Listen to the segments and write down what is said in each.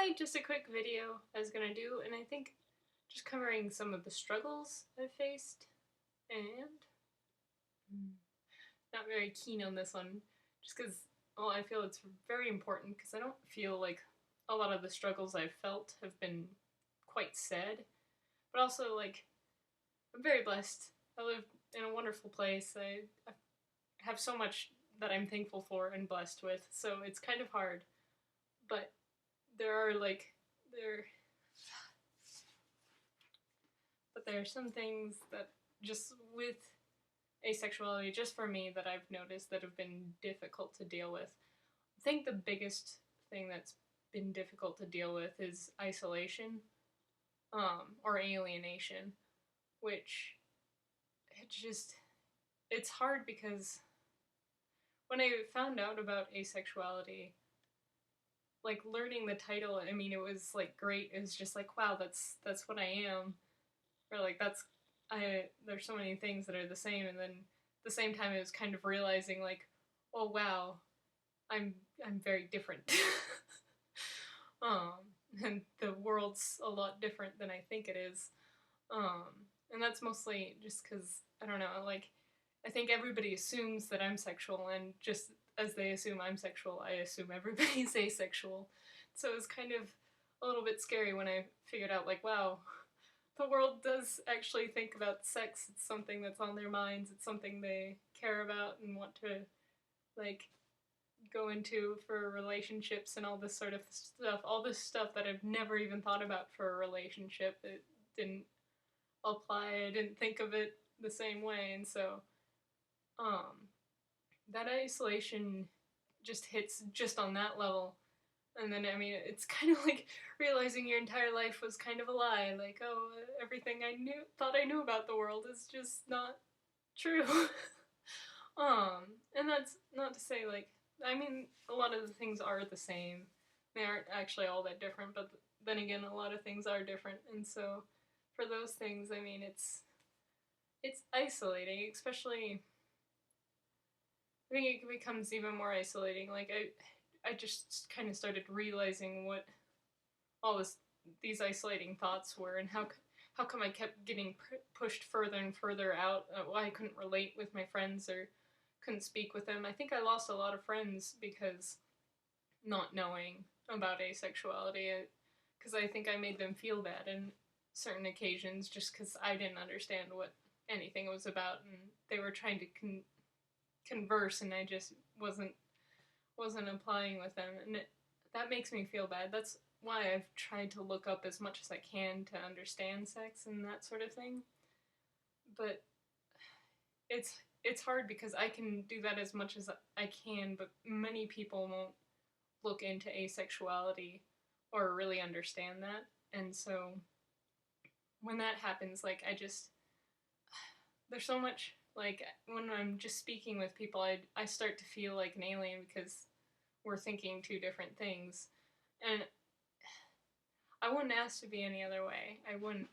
Hi, just a quick video I was gonna do, and I think just covering some of the struggles I've faced, and not very keen on this one, just because, well, I feel it's very important because I don't feel like a lot of the struggles I've felt have been quite said, but also, like, I'm very blessed. I live in a wonderful place. I have so much that I'm thankful for and blessed with, so it's kind of hard, but there are, like, there but there are some things that just with asexuality, just for me, that I've noticed that have been difficult to deal with. I think the biggest thing that's been difficult to deal with is isolation, or alienation, which it's hard because when I found out about asexuality, like learning the title, I mean, it was like great. It was just like, wow, that's what I am, or like there's so many things that are the same, and then at the same time it was kind of realizing like, oh wow, I'm I'm very different. um and the world's a lot different than I think it is. um and that's mostly just because I don't know, like I think everybody assumes that I'm sexual, and just as they assume I'm sexual, I assume everybody's asexual. So it was kind of a little bit scary when I figured out, like, wow, the world does actually think about sex. It's something that's on their minds. It's something they care about and want to, like, go into for relationships and all this sort of stuff. All this stuff that I've never even thought about for a relationship. It didn't apply. I didn't think of it the same way, and so um, that isolation just hits just on that level. And then, I mean, it's kind of like realizing your entire life was kind of a lie. Like, oh, everything I thought I knew about the world is just not true. And that's not to say, like, I mean, a lot of the things are the same. They aren't actually all that different, but then again, a lot of things are different. And so, for those things, I mean, it's isolating, especially. I think it becomes even more isolating. Like I just kind of started realizing what all these isolating thoughts were, and how come I kept getting pushed further and further out. Why I couldn't relate with my friends or couldn't speak with them. I think I lost a lot of friends because not knowing about asexuality, because I think I made them feel bad in certain occasions just because I didn't understand what anything was about, and they were trying to converse, and I just wasn't applying with them, and that makes me feel bad. That's why I've tried to look up as much as I can to understand sex and that sort of thing. But it's hard because I can do that as much as I can, but many people won't look into asexuality or really understand that. And so when that happens, like there's so much, like when I'm just speaking with people, I start to feel like an alien because we're thinking two different things. And I wouldn't ask to be any other way. I wouldn't.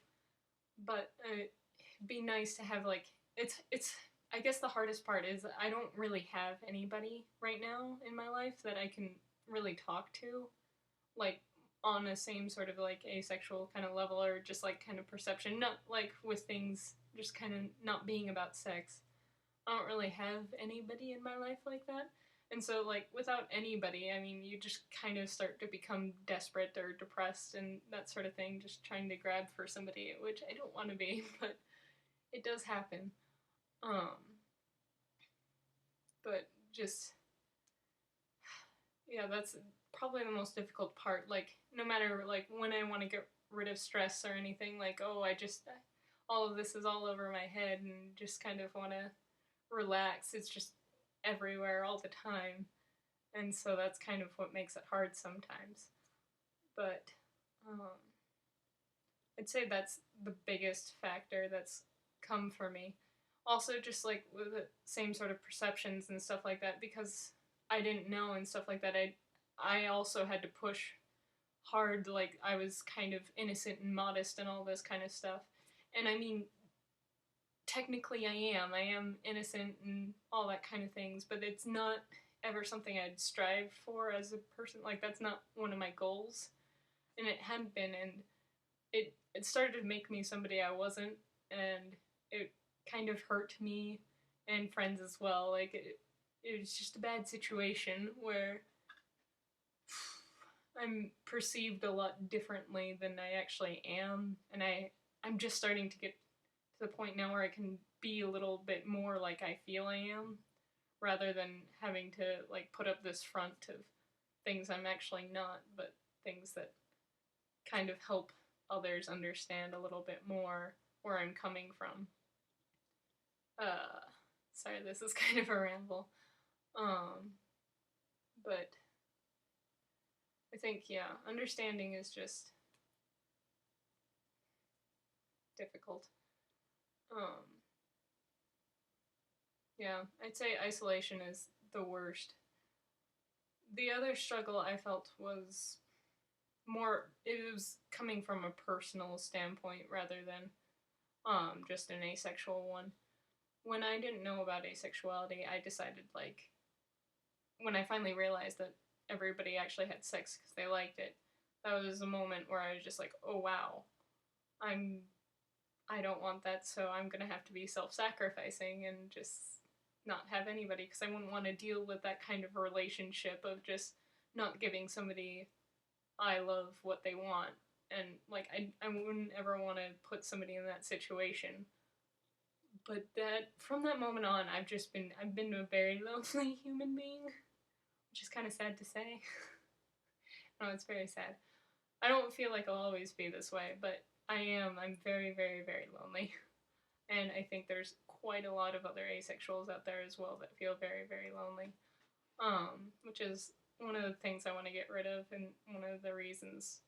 But it'd be nice to have, like, it's I guess the hardest part is I don't really have anybody right now in my life that I can really talk to, like on the same sort of like asexual kind of level, or just like kind of perception, not like with things just kind of not being about sex. I don't really have anybody in my life like that. And so, like, without anybody, I mean, you just kind of start to become desperate or depressed and that sort of thing, just trying to grab for somebody, which I don't want to be, but it does happen. Um, but just, yeah, that's probably the most difficult part. Like, no matter, like, when I want to get rid of stress or anything, like, oh, all of this is all over my head and just kind of want to relax. It's just everywhere all the time. And so that's kind of what makes it hard sometimes. But um, I'd say that's the biggest factor that's come for me. Also, just like with the same sort of perceptions and stuff like that, because I didn't know and stuff like that. I also had to push hard. Like I was kind of innocent and modest and all this kind of stuff. And I mean, technically I am innocent and all that kind of things, but it's not ever something I'd strive for as a person. Like that's not one of my goals. and it hadn't been, and it started to make me somebody I wasn't, and it kind of hurt me and friends as well. Like it was just a bad situation where I'm perceived a lot differently than I actually am, and I'm just starting to get to the point now where I can be a little bit more like I feel I am, rather than having to like put up this front of things I'm actually not, but things that kind of help others understand a little bit more where I'm coming from. Uh, Sorry, this is kind of a ramble. But I think, yeah, understanding is just difficult. Um, yeah, I'd say isolation is the worst. The other struggle I felt was it was coming from a personal standpoint rather than just an asexual one. When I didn't know about asexuality, I decided, like, when I finally realized that everybody actually had sex because they liked it, that was a moment where I was just like, oh wow, I'm I don't want that, so I'm gonna have to be self-sacrificing and just not have anybody because I wouldn't want to deal with that kind of relationship of just not giving somebody I love what they want. And like I wouldn't ever want to put somebody in that situation. But that from that moment on, I've been a very lonely human being, which is kind of sad to say. No, it's very sad. I don't feel like I'll always be this way, but I am. I'm very, very, very lonely. And I think there's quite a lot of other asexuals out there as well that feel very, very lonely. Which is one of the things I want to get rid of, and one of the reasons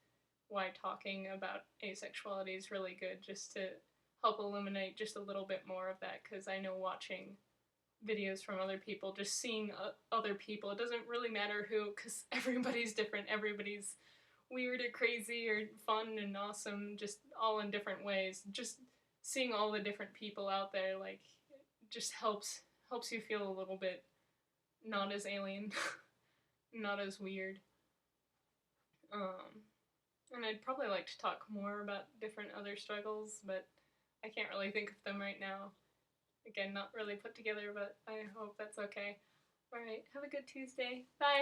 why talking about asexuality is really good, just to help illuminate just a little bit more of that, because I know watching videos from other people, just seeing other people, it doesn't really matter who, because everybody's different, everybody's weird or crazy or fun and awesome, just all in different ways. Just seeing all the different people out there, like, just helps you feel a little bit not as alien, not as weird. And I'd probably like to talk more about different other struggles, but I can't really think of them right now. Again, not really put together, but I hope that's okay. Alright, have a good Tuesday. Bye!